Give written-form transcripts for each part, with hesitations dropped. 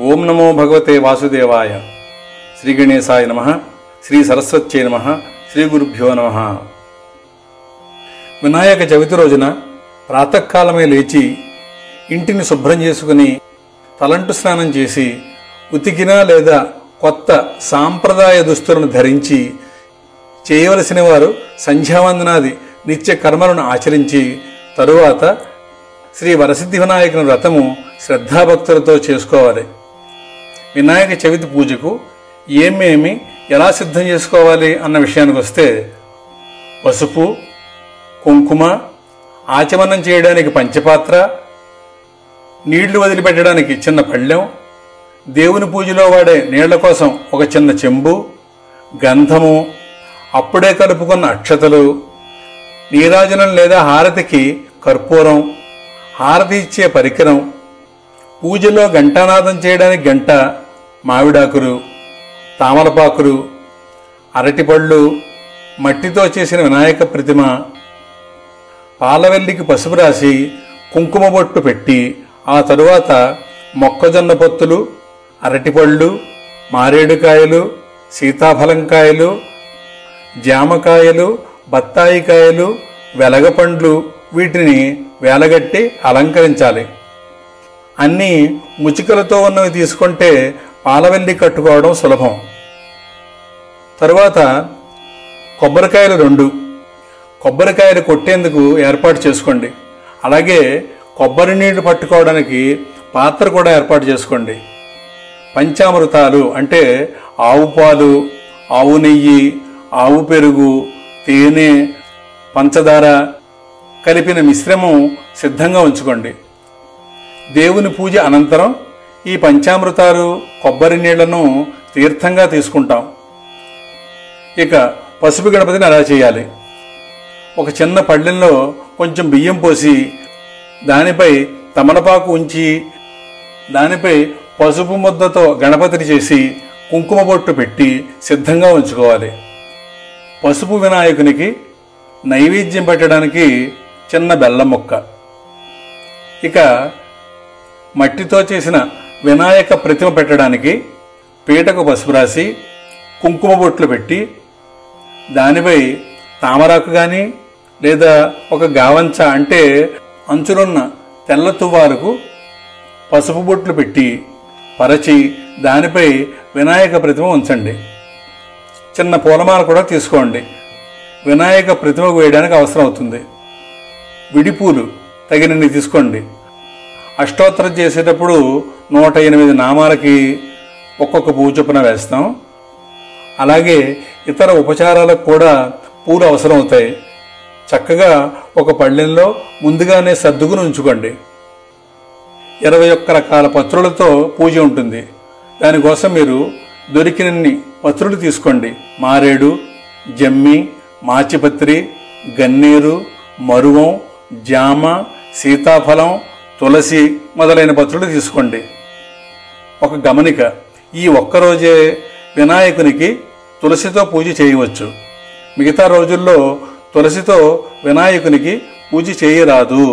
ఓం నమో భగవతే వాసుదేవాయ. శ్రీ గణేశాయ నమః. శ్రీ సరస్వత్యై నమః. శ్రీ గురుభ్యో నమః. వినాయక చవితి రోజున ప్రాతకాలమే లేచి ఇంటిని శుభ్రం చేసుకుని తలంటు స్నానం చేసి ఉతికిన లేదా కొత్త సాంప్రదాయ దుస్తులను ధరించి చేయవలసిన వారు సంధ్యావందనాది నిత్య కర్మలను ఆచరించి తరువాత శ్రీ వరసిద్ధి వినాయకుని వ్రతము శ్రద్ధాభక్తులతో చేసుకోవాలి. వినాయక చవితి పూజకు ఏమేమి ఎలా సిద్ధం చేసుకోవాలి అన్న విషయానికి వస్తే, పసుపు, కుంకుమ, ఆచమనం చేయడానికి పంచపాత్ర, నీళ్లు వదిలిపెట్టడానికి చిన్న పళ్ళెం, దేవుని పూజలో వాడే నీళ్ల కోసం ఒక చిన్న చెంబు, గంధము, అప్పుడే కలుపుకున్న అక్షతలు, నీరాజనం లేదా హారతికి కర్పూరం, హారతి ఇచ్చే పరికరం, పూజలో ఘంటానాదం చేయడానికి గంట, మామిడాకులు, తామలపాకులు, అరటిపళ్ళు, మట్టితో చేసిన వినాయక ప్రతిమ, పాలవెల్లికి పసుపు రాసి కుంకుమ బొట్టు పెట్టి ఆ తరువాత మొక్కజొన్న పొత్తులు, అరటిపళ్ళు, మారేడుకాయలు, సీతాఫలంకాయలు, జామకాయలు, బత్తాయికాయలు, వెలగపండ్లు వీటిని వేలగట్టి అలంకరించాలి. అన్నీ ముచికలతో ఉన్నవి తీసుకుంటే పాలవెల్లి కట్టుకోవడం సులభం. తరువాత కొబ్బరికాయలు 2 కొబ్బరికాయలు కొట్టేందుకు ఏర్పాటు చేసుకోండి. అలాగే కొబ్బరి నీళ్లు పట్టుకోవడానికి పాత్ర కూడా ఏర్పాటు చేసుకోండి. పంచామృతాలు అంటే ఆవు పాలు, ఆవు నెయ్యి, ఆవు పెరుగు, తేనె, పంచదార కలిపిన మిశ్రమం సిద్ధంగా ఉంచుకోండి. దేవుని పూజ అనంతరం ఈ పంచామృతాలు, కొబ్బరి నీళ్లను తీర్థంగా తీసుకుంటాం. ఇక పసుపు గణపతిని అలా చేయాలి. ఒక చిన్న పళ్ళెంలో కొంచెం బియ్యం పోసి దానిపై తమలపాకు ఉంచి దానిపై పసుపు ముద్దతో గణపతిని చేసి కుంకుమ బొట్టు పెట్టి సిద్ధంగా ఉంచుకోవాలి. పసుపు వినాయకునికి నైవేద్యం పెట్టడానికి చిన్న బెల్లం ముక్క. ఇక మట్టితో చేసిన వినాయక ప్రతిమ పెట్టడానికి పీటకు పసుపు రాసి కుంకుమ బొట్లు పెట్టి దానిపై తామరాకు కానీ లేదా ఒక గావంచ అంటే అంచులున్న తెల్ల తువ్వాలకు పసుపు బొట్లు పెట్టి పరచి దానిపై వినాయక ప్రతిమ ఉంచండి. చిన్న పూలమాల కూడా తీసుకోండి. వినాయక ప్రతిమకు వేయడానికి అవసరం అవుతుంది. విడిపూలు తగినన్ని తీసుకోండి. అష్టోత్తరం చేసేటప్పుడు 108 నామాలకి ఒక్కొక్క పువ్వు చొప్పున వేస్తాం. అలాగే ఇతర ఉపచారాలకు కూడా పూలు అవసరం అవుతాయి. చక్కగా ఒక పళ్ళెంలో ముందుగానే సర్దుకుని ఉంచుకోండి. 21 రకాల పత్రులతో పూజ ఉంటుంది. దానికోసం మీరు దొరికినన్ని పత్రులు తీసుకోండి. మారేడు, జమ్మి, మాచిపత్రి, గన్నేరు, మరువం, జామ, సీతాఫలం, తులసి మొదలైన పత్రులు తీసుకోండి. ఒక గమనిక, ఈ ఒక్కరోజే వినాయకునికి తులసితో పూజ చేయవచ్చు. మిగతా రోజుల్లో తులసితో వినాయకునికి పూజ చేయరాదు.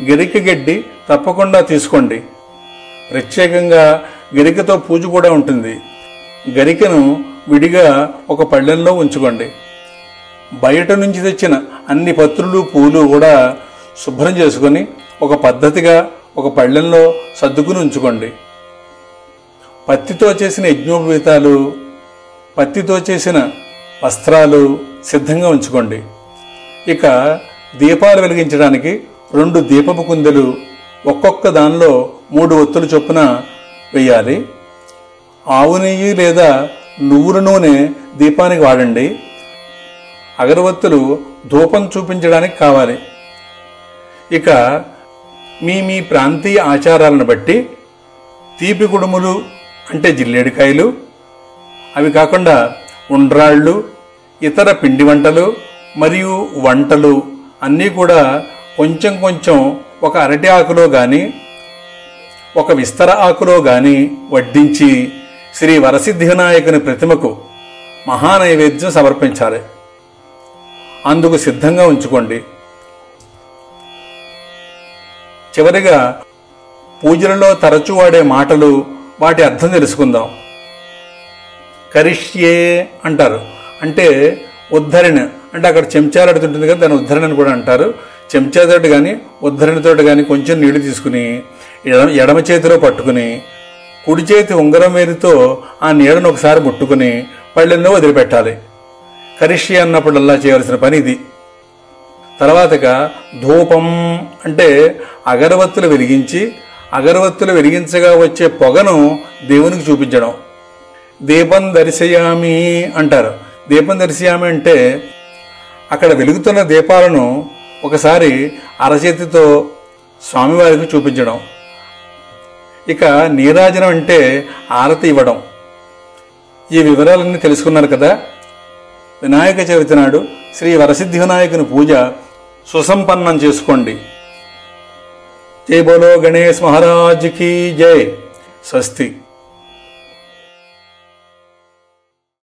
గరిక గడ్డి తప్పకుండా తీసుకోండి. ప్రత్యేకంగా గరికతో పూజ కూడా ఉంటుంది. గరికను విడిగా ఒక పళ్ళెంలో ఉంచుకోండి. బయట నుంచి తెచ్చిన అన్ని పత్రులు, పూలు కూడా శుభ్రం చేసుకొని ఒక పద్ధతిగా ఒక పళ్ళెంలో సర్దుకుని ఉంచుకోండి. పత్తితో చేసిన యజ్ఞోపవీతాలు, పత్తితో చేసిన వస్త్రాలు సిద్ధంగా ఉంచుకోండి. ఇక దీపాలు వెలిగించడానికి 2 దీపపు కుందెలు, ఒక్కొక్క దానిలో 3 ఒత్తులు చొప్పున వేయాలి. ఆవు నెయ్యి లేదా నువ్వుల నూనె దీపానికి వాడండి. అగరవత్తులు ధూపం చూపించడానికి కావాలి. ఇక మీ ప్రాంతీయ ఆచారాలను బట్టి తీపి కుడుములు అంటే జిల్లేడికాయలు, అవి కాకుండా ఉండ్రాళ్ళు, ఇతర పిండి వంటలు మరియు వంటలు అన్నీ కూడా కొంచెం కొంచెం ఒక అరటి ఆకులో కానీ ఒక విస్తర ఆకులో కానీ వడ్డించి శ్రీ వరసిద్ధి వినాయకుని ప్రతిమకు మహానైవేద్యం సమర్పించాలి. అందుకు సిద్ధంగా ఉంచుకోండి. చివరిగా పూజలలో తరచూ వాడే మాటలు, వాటి అర్థం తెలుసుకుందాం. కరిష్యే అంటారు, అంటే ఉద్ధరణ, అంటే అక్కడ చెంచాలు అడుగుతుంటుంది కదా, దాన్ని ఉద్ధరణ అని కూడా అంటారు. చెంచాతోటి కానీ ఉద్ధరణతోటి కానీ కొంచెం నీళ్లు తీసుకుని ఎడమ చేతిలో పట్టుకుని కుడి చేతి ఉంగరం వేలితో ఆ నీడను ఒకసారి ముట్టుకుని పళ్ళెన్నో వదిలిపెట్టాలి. కరిష్యే అన్నప్పుడల్లా చేయవలసిన పని ఇది. తర్వాతగా ధూపం అంటే అగరవత్తులు వెలిగించి అగరవత్తులు వెలిగించగా వచ్చే పొగను దేవునికి చూపించడం. దీపం దర్శయామి అంటారు. దీపం దర్శయామి అంటే అక్కడ వెలుగుతున్న దీపాలను ఒకసారి అరచేతితో స్వామివారికి చూపించడం. ఇక నీరాజనం అంటే ఆరతి ఇవ్వడం. ఈ వివరాలన్నీ తెలుసుకున్నారు కదా. వినాయక చవితి నాడు శ్రీ వరసిద్ధి వినాయకుని పూజ సుసంపన్నం చేసుకోండి. జై బోలో గణేష్ మహారాజ్ కీ జై. స్వస్తి.